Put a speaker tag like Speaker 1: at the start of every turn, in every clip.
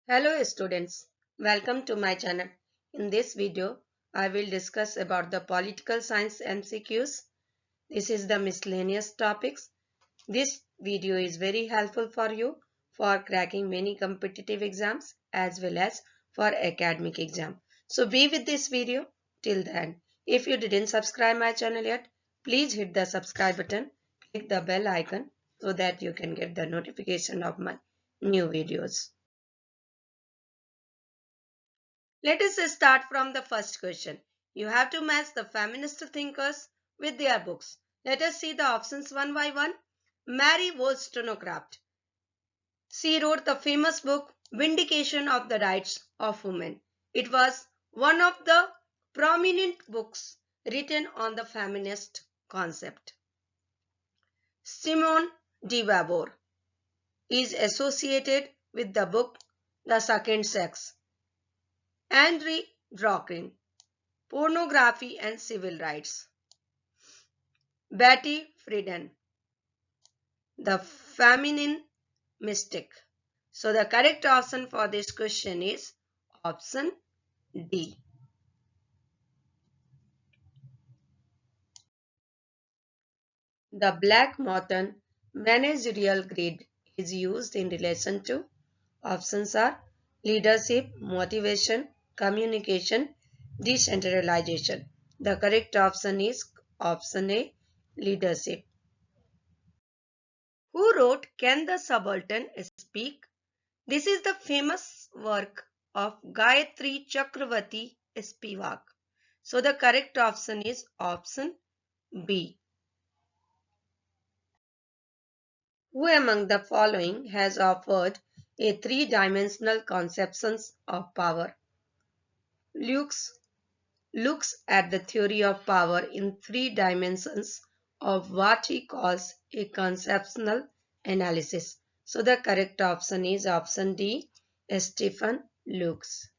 Speaker 1: Hello students, welcome to my channel. In this video, I will discuss about the political science MCQs. This is the miscellaneous topics. This video is very helpful for you for cracking many competitive exams as well as for academic exam. So be with this video till the end. If you didn't subscribe my channel yet, please hit the subscribe button, click the bell icon so that you can get the notification of my new videos. Let us start from the first question. You have to match the feminist thinkers with their books. Let us see the options one by one. Mary Wollstonecraft. She wrote the famous book Vindication of the Rights of Women. It was one of the prominent books written on the feminist concept. Simone de Beauvoir is associated with the book The Second Sex. Henry Dworkin, Pornography and Civil Rights. Betty Friedan, The Feminine Mystic. So the correct option for this question is option D. The Black Mountain managerial grid is used in relation to options are leadership, motivation, communication, decentralization. The correct option is option A, leadership. Who wrote Can the Subaltern Speak? This is the famous work of Gayatri Chakravarti Spivak. So the correct option is option B. Who among the following has offered a three-dimensional conception of power? Lukes looks at the theory of power in three dimensions of what he calls a conceptual analysis. So the correct option is option D, Stephen Lukes.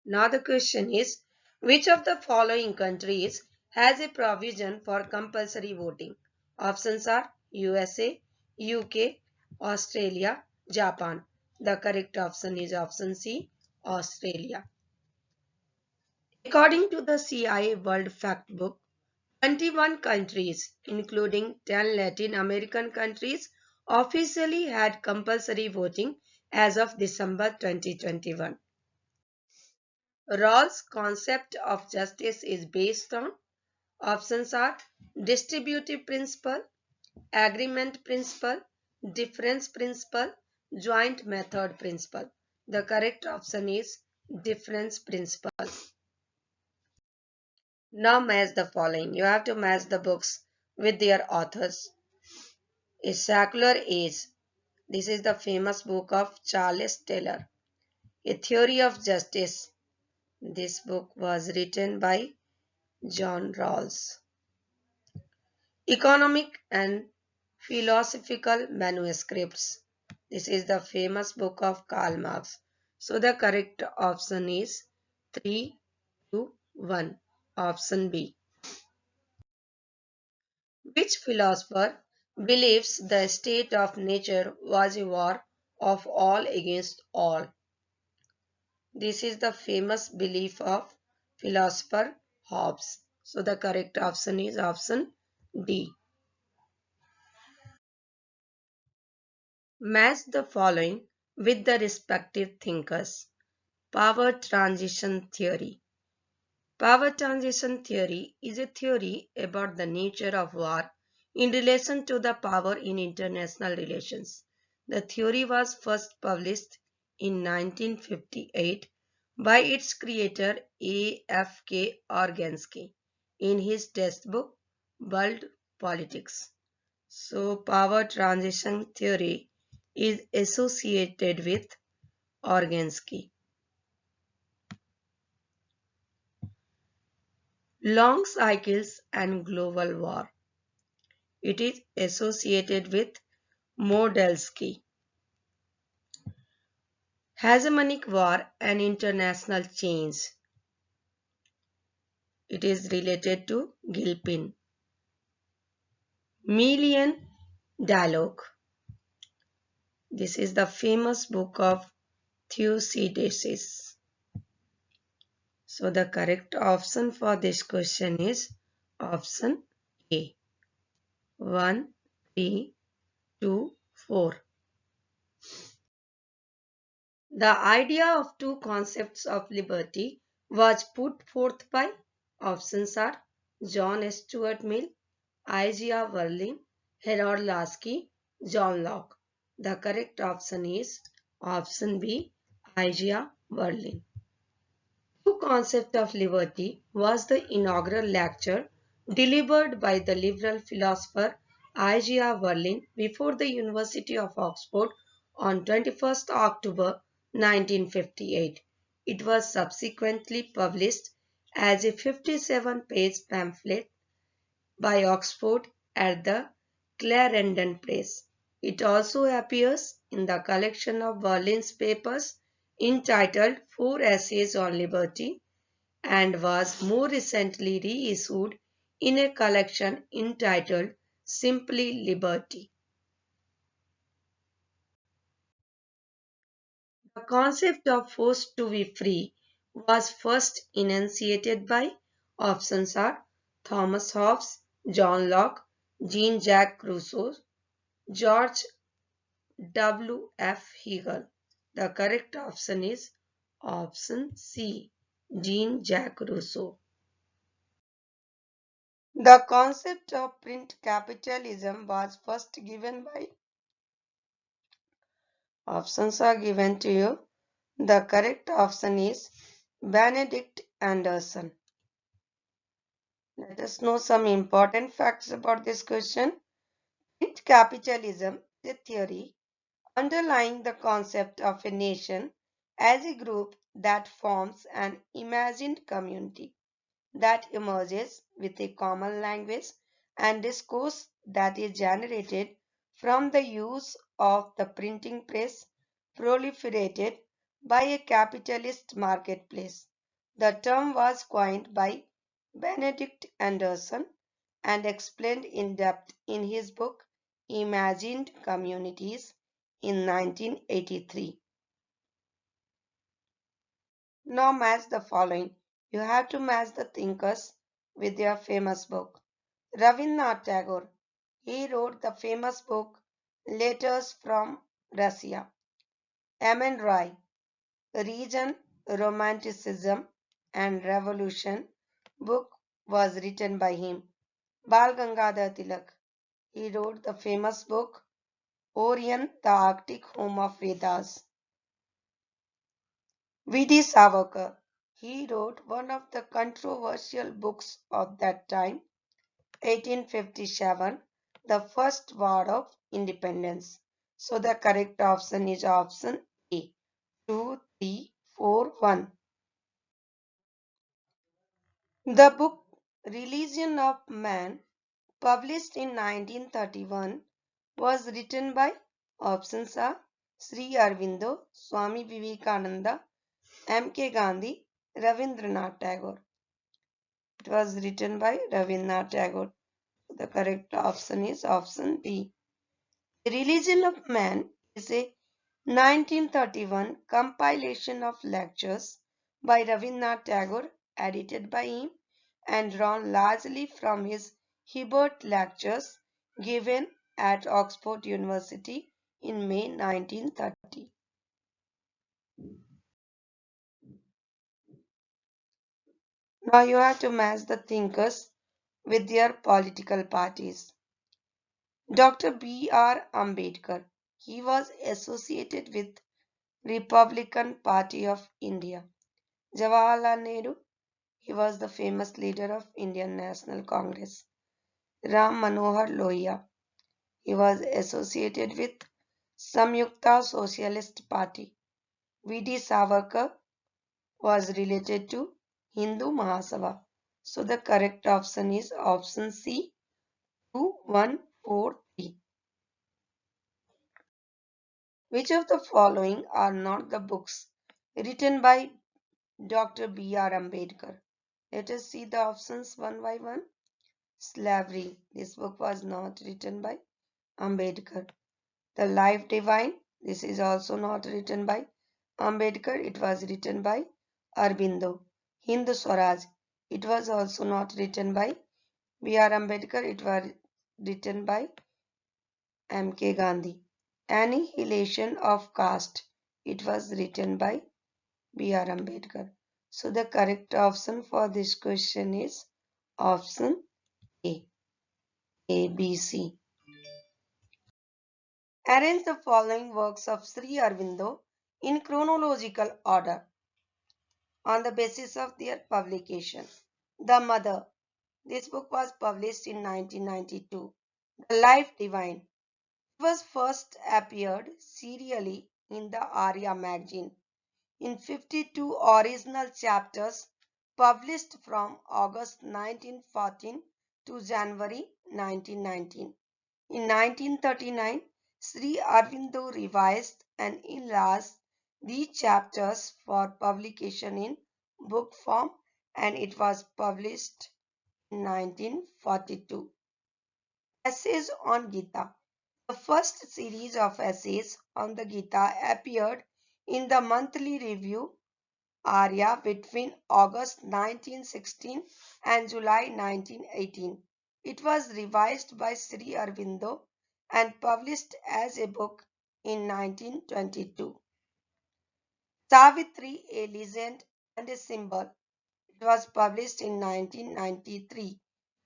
Speaker 1: Now the question is, which of the following countries has a provision for compulsory voting? Options are USA, UK, Australia, Japan. The correct option is option C, Australia. According to the CIA World Factbook, 21 countries, including 10 Latin American countries, officially had compulsory voting as of December 2021. Rawls' concept of justice is based on options are distributive principle, agreement principle, difference principle, joint method principle. The correct option is difference principle. Now match the following. You have to match the books with their authors. A Secular Age. This is the famous book of Charles Taylor. A Theory of Justice. This book was written by John Rawls. Economic and Philosophical Manuscripts. This is the famous book of Karl Marx. So the correct option is 3, 2, 1. Option B. Which philosopher believes the state of nature was a war of all against all? This is the famous belief of philosopher Hobbes. So the correct option is option D. Match the following with the respective thinkers. Power transition theory. Power transition theory is a theory about the nature of war in relation to the power in international relations. The theory was first published in 1958 by its creator A. F. K. Organsky in his textbook World Politics. So, power transition theory is associated with Organsky. Long cycles and global war. It is associated with Modelsky. Hegemonic war and international change. It is related to Gilpin. Melian dialogue. This is the famous book of Thucydides. So the correct option for this question is option A. 1, 3, 2, 4. The idea of two concepts of liberty was put forth by options are John Stuart Mill, Isaiah Berlin, Harold Lasky, John Locke. The correct option is option B, Isaiah Berlin. Two Concept of Liberty was the inaugural lecture delivered by the liberal philosopher Isaiah Berlin before the University of Oxford on 21st October 1958. It was subsequently published as a 57-page pamphlet by Oxford at the Clarendon Press. It also appears in the collection of Berlin's papers entitled Four Essays on Liberty and was more recently reissued in a collection entitled Simply Liberty. The concept of forced to be free was first enunciated by options are Thomas Hobbes, John Locke, Jean-Jacques Rousseau, George W. F. Hegel. The correct option is option C, Jean-Jacques Rousseau. The concept of print capitalism was first given by options are given to you. The correct option is Benedict Anderson. Let us know some important facts about this question. Print capitalism is a theory underlying the concept of a nation as a group that forms an imagined community that emerges with a common language and discourse that is generated from the use of the printing press proliferated by a capitalist marketplace. The term was coined by Benedict Anderson and explained in depth in his book Imagined Communities in 1983. Now match the following. You have to match the thinkers with their famous book. Rabindranath Tagore. He wrote the famous book Letters from Russia. M.N. Roy. Region, Romanticism and Revolution book was written by him. Bal Gangadhar Tilak. He wrote the famous book Orion, the Arctic Home of Vedas. V.D. Savarkar. He wrote one of the controversial books of that time, 1857, The First War of Independence. So the correct option is option A. 2, 3, 4, 1. The book Religion of Man, published in 1931, was written by options are Sri Aurobindo, Swami Vivekananda, M.K. Gandhi, Rabindranath Tagore. It was written by Rabindranath Tagore. The correct option is option B. The Religion of Man is a 1931 compilation of lectures by Rabindranath Tagore, edited by him and drawn largely from his Hebert lectures given at Oxford University in May 1930. Now you have to match the thinkers with their political parties. Dr. B. R. Ambedkar. He was associated with Republican Party of India. Jawaharlal Nehru. He was the famous leader of Indian National Congress. Ram Manohar Lohia. He was associated with Samyukta Socialist Party. V.D. Savarkar was related to Hindu Mahasabha. So the correct option is option C, 2, 1, 4, 3. Which of the following are not the books written by Dr. B. R. Ambedkar? Let us see the options one by one. Slavery. This book was not written by Ambedkar. The Life Divine. This is also not written by Ambedkar. It was written by Aurobindo. Hind Swaraj. It was also not written by B.R. Ambedkar. It was written by M.K. Gandhi. Annihilation of Caste. It was written by B.R. Ambedkar. So the correct option for this question is option A. A, B, C. Arrange the following works of Sri Aurobindo in chronological order on the basis of their publication. The Mother. This book was published in 1992. The Life Divine. It was first appeared serially in the Arya magazine in 52 original chapters published from August 1914 to January 1919. In 1939, Sri Aurobindo revised and enlarged these chapters for publication in book form, and it was published in 1942. Essays on Gita. The first series of essays on the Gita appeared in the monthly review Arya between August 1916 and July 1918. It was revised by Sri Aurobindo and published as a book in 1922. Savitri, a legend and a symbol. It was published in 1993.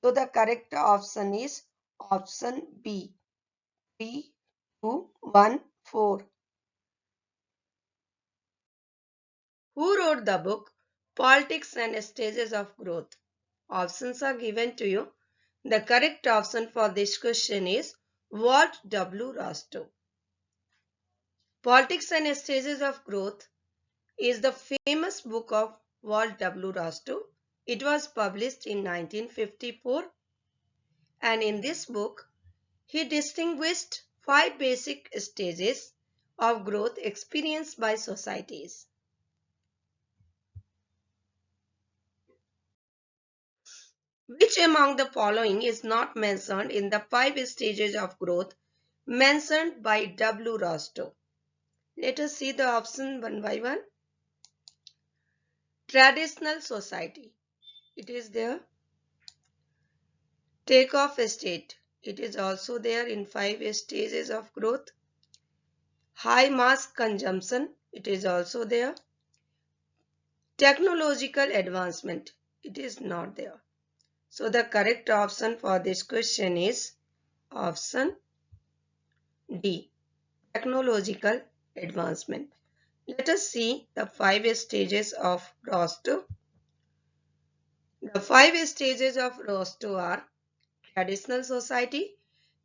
Speaker 1: So the correct option is option B. 3, 2, 1, 4. Who wrote the book Politics and Stages of Growth? Options are given to you. The correct option for this question is Walt W. Rostow. Politics and Stages of Growth is the famous book of Walt W. Rostow. It was published in 1954, and in this book, he distinguished 5 basic stages of growth experienced by societies. Which among the following is not mentioned in the 5 stages of growth mentioned by W. Rostow? Let us see the option one by one. Traditional society. It is there. Take-off state. It is also there in 5 stages of growth. High mass consumption. It is also there. Technological advancement. It is not there. So the correct option for this question is option D. Technological advancement. Let us see the 5 stages of Rostow. The 5 stages of Rostow are traditional society.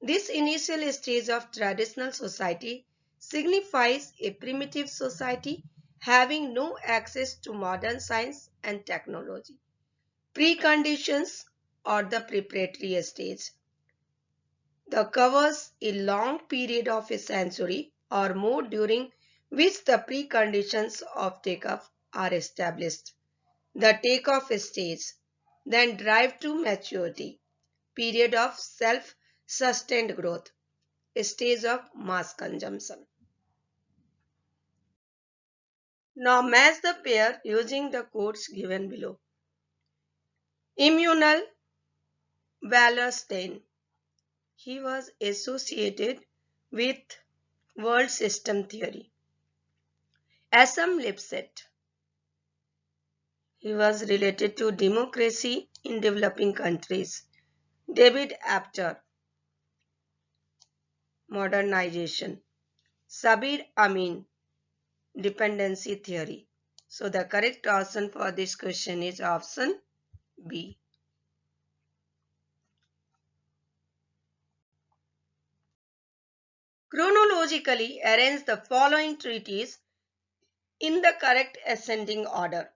Speaker 1: This initial stage of traditional society signifies a primitive society having no access to modern science and technology. Preconditions or the preparatory stage. The covers a long period of a century or more during which the preconditions of takeoff are established. The takeoff stage, then drive to maturity, period of self-sustained growth, stage of mass consumption. Now match the pair using the codes given below. Immanuel Wallerstein. He was associated with world system theory. Assam Lipset. He was related to democracy in developing countries. David Apter. Modernization. Sabir Amin. Dependency theory. So the correct option for this question is option B. Chronologically arrange the following treaties in the correct ascending order.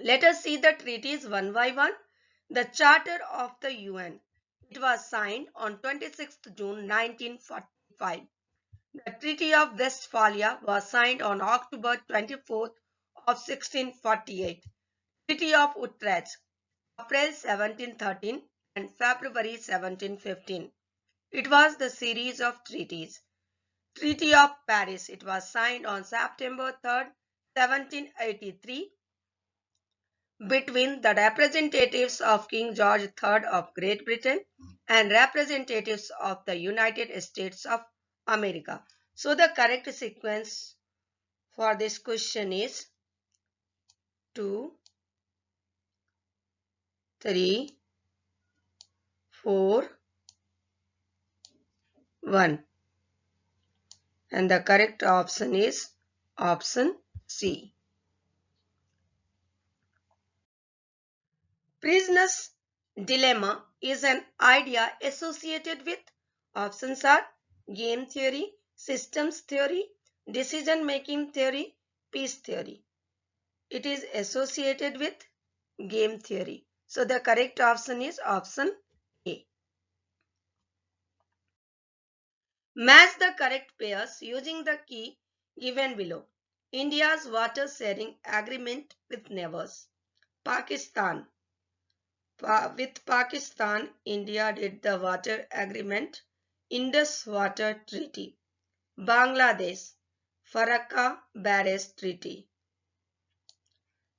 Speaker 1: Let us see the treaties one by one. The Charter of the UN. It was signed on 26th June 1945. The Treaty of Westphalia was signed on October 24th of 1648. Treaty of Utrecht, April 1713 and February 1715. It was the series of treaties. Treaty of Paris. It was signed on September 3rd, 1783 between the representatives of King George III of Great Britain and representatives of the United States of America. So the correct sequence for this question is 2, 3, 4, 1. And the correct option is option C. Prisoner's dilemma is an idea associated with options are game theory, systems theory, decision-making theory, peace theory. It is associated with game theory. So the correct option is option A. Match the correct pairs using the key given below. India's water sharing agreement with neighbors. Pakistan. With Pakistan, India did the water agreement, Indus Water Treaty. Bangladesh, Farakka Barrage Treaty.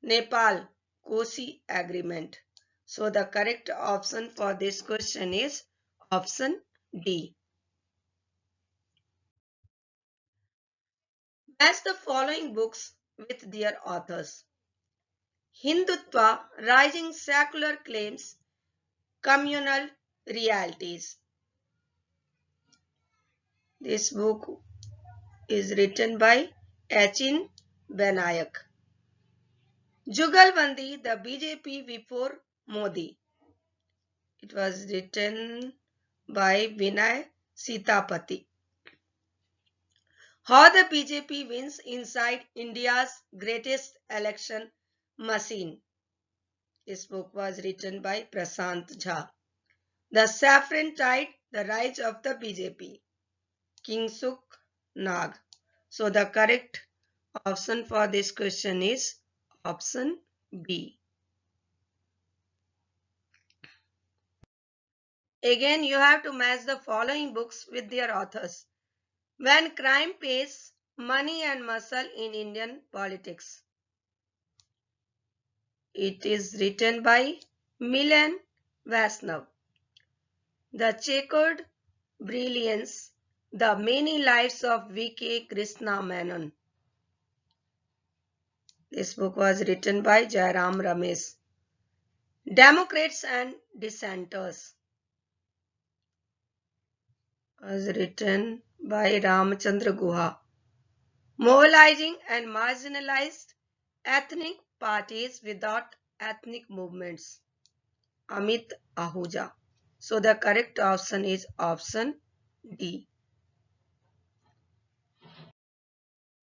Speaker 1: Nepal, Kosi Agreement. So the correct option for this question is option D. Match the following books with their authors. Hindutva, Rising Secular Claims, Communal Realities. This book is written by Achin Benayak. Jugalbandi, the BJP before Modi. It was written by Vinay Sitapati. How the BJP wins inside India's greatest election machine. This book was written by Prashant Jha. The Saffron Tide, the Rise of the BJP. Kingsuk Nag. So the correct option for this question is option B. Again, you have to match the following books with their authors. When Crime Pays Money and Muscle in Indian Politics. It is written by Milan Vaishnav. The Checkered Brilliance, The Many Lives of V.K. Krishna Menon. This book was written by Jairam Ramesh. Democrats and Dissenters was written by Ramchandra Guha. Mobilizing and marginalized ethnic parties without ethnic movements. Amit Ahuja. So the correct option is option D.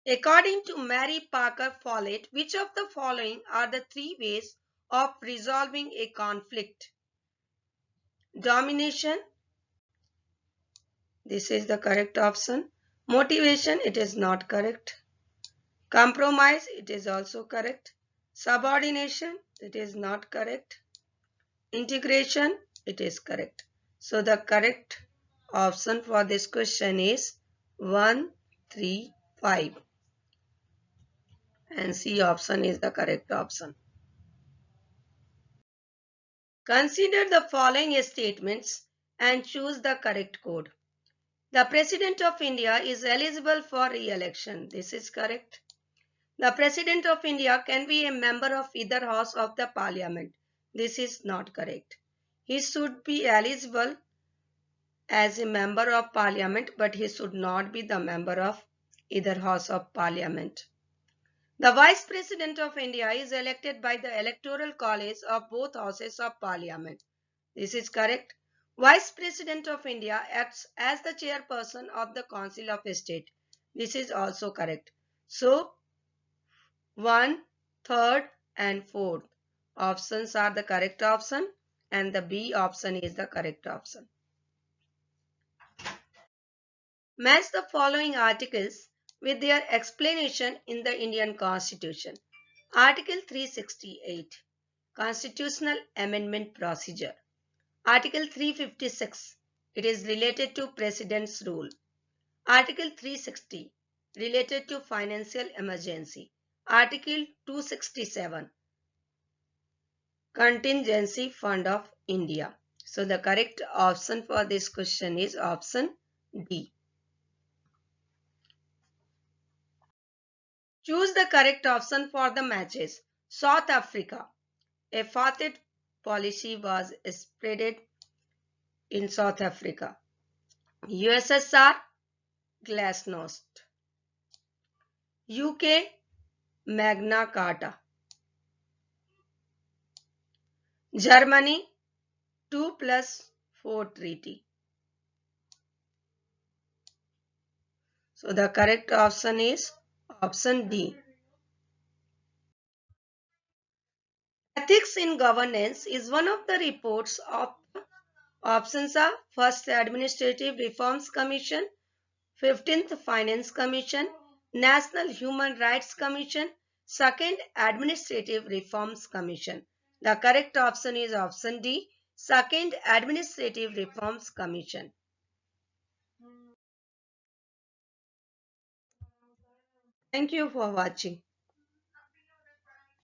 Speaker 1: According to Mary Parker Follett, which of the following are the three ways of resolving a conflict? Domination. This is the correct option. Motivation. It is not correct. Compromise. It is also correct. Subordination. It is not correct. Integration. It is correct. So the correct option for this question is 1, 3, 5. And C option is the correct option. Consider the following statements and choose the correct code. The President of India is eligible for re-election. This is correct. The President of India can be a member of either house of the Parliament. This is not correct. He should be eligible as a member of Parliament, but he should not be the member of either house of Parliament. The Vice President of India is elected by the Electoral College of both houses of Parliament. This is correct. Vice President of India acts as the chairperson of the Council of State. This is also correct. So, 1, 3rd and 4th options are the correct option and the B option is the correct option. Match the following articles with their explanation in the Indian Constitution. Article 368, Constitutional Amendment Procedure. Article 356, it is related to President's rule. Article 360 related to financial emergency. Article 267 Contingency Fund of India. So the correct option for this question is option D. Choose the correct option for the matches. South Africa. A apartheid policy was spreaded in South Africa. USSR, Glasnost. UK, Magna Carta. Germany, 2+4 treaty. So the correct option is option D. Ethics in governance is one of the reports of options are first Administrative Reforms Commission, 15th Finance Commission, National Human Rights Commission, second Administrative Reforms Commission. The correct option is option D, second Administrative Reforms Commission. Thank you for watching.